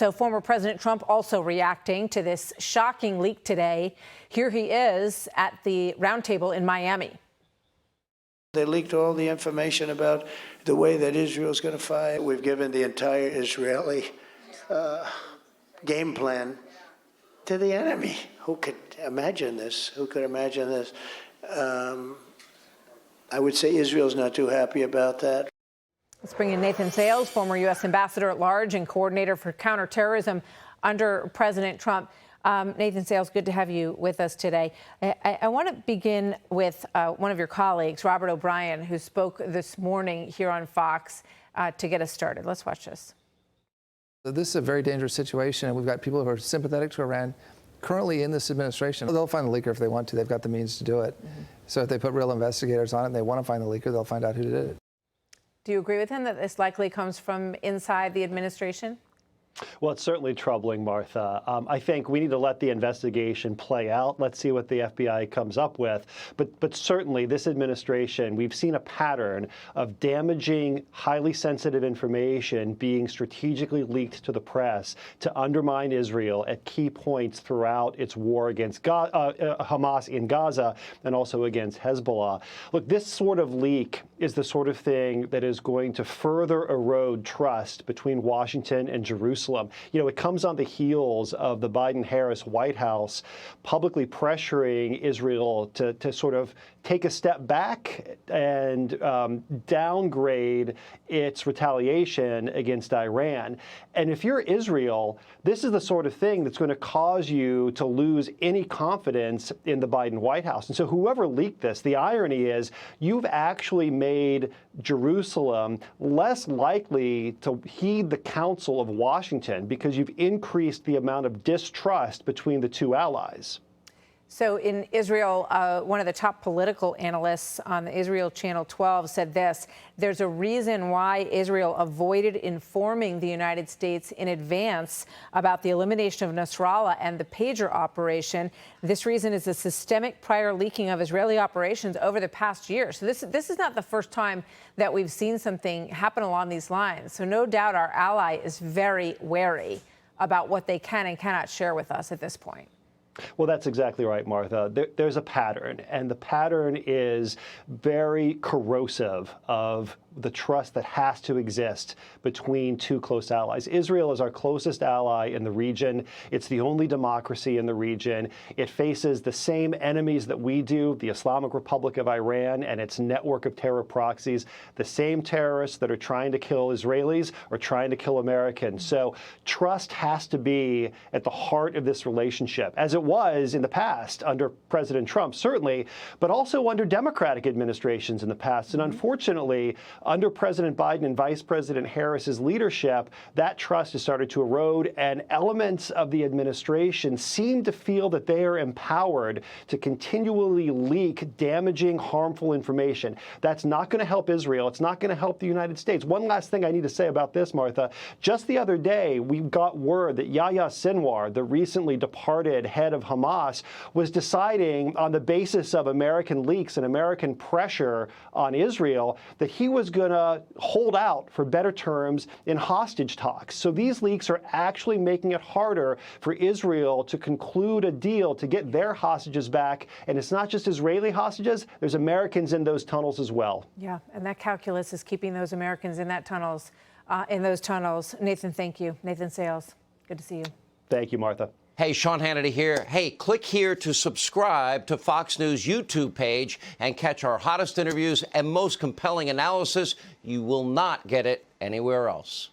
So former President Trump also reacting to this shocking leak today. Here he is at the roundtable in Miami. They leaked all the information about the way that Israel's going to fight. We've given the entire Israeli game plan to the enemy. Who could imagine this? Who could imagine this? I would say Israel's not too happy about that. Let's bring in Nathan Sales, former U.S. Ambassador at Large and coordinator for counterterrorism under President Trump. Nathan Sales, good to have you with us today. I want to begin with one of your colleagues, Robert O'Brien, who spoke this morning here on Fox to get us started. Let's watch this. This is a very dangerous situation, and we've got people who are sympathetic to Iran currently in this administration. They'll find the leaker if they want to. They've got the means to do it. So if they put real investigators on it and they want to find the leaker, they'll find out who did it. Do you agree with him that this likely comes from inside the administration? Well, it's certainly troubling, Martha. I think we need to let the investigation play out. Let's see what the FBI comes up with. But certainly, this administration, we've seen a pattern of damaging, highly sensitive information being strategically leaked to the press to undermine Israel at key points throughout its war against Hamas in Gaza and also against Hezbollah. Look, this sort of leak is the sort of thing that is going to further erode trust between Washington and Jerusalem. You know, it comes on the heels of the Biden-Harris White House publicly pressuring Israel to sort of take a step back and downgrade its retaliation against Iran. And if you're Israel, this is the sort of thing that's going to cause you to lose any confidence in the Biden White House. And so whoever leaked this, the irony is you've actually made Jerusalem less likely to heed the counsel of Washington because you've increased the amount of distrust between the two allies. So in Israel, one of the top political analysts on the Israel Channel 12 said this: there's a reason why Israel avoided informing the United States in advance about the elimination of Nasrallah and the pager operation. This reason is the systemic prior leaking of Israeli operations over the past year. So this is not the first time that we've seen something happen along these lines. So no doubt our ally is very wary about what they can and cannot share with us at this point. Well, that's exactly right, Martha. There's a pattern, and the pattern is very corrosive of the trust that has to exist between two close allies. Israel is our closest ally in the region. It's the only democracy in the region. It faces the same enemies that we do, the Islamic Republic of Iran and its network of terror proxies. The same terrorists that are trying to kill Israelis are trying to kill Americans. So trust has to be at the heart of this relationship, as it was in the past under President Trump, certainly, but also under Democratic administrations in the past. And unfortunately, under President Biden and Vice President Harris's leadership, that trust has started to erode, and elements of the administration seem to feel that they are empowered to continually leak damaging, harmful information. That's not going to help Israel. It's not going to help the United States. One last thing I need to say about this, Martha. Just the other day, we got word that Yahya Sinwar, the recently departed head of Hamas, was deciding on the basis of American leaks and American pressure on Israel that he was going to hold out for better terms in hostage talks. So these leaks are actually making it harder for Israel to conclude a deal to get their hostages back. And it's not just Israeli hostages. There's Americans in those tunnels as well. Yeah, and that calculus is keeping those Americans in those tunnels. Nathan, thank you. Nathan Sales, good to see you. Thank you, Martha. Hey, Sean Hannity here. Hey, click here to subscribe to Fox News YouTube page and catch our hottest interviews and most compelling analysis. You will not get it anywhere else.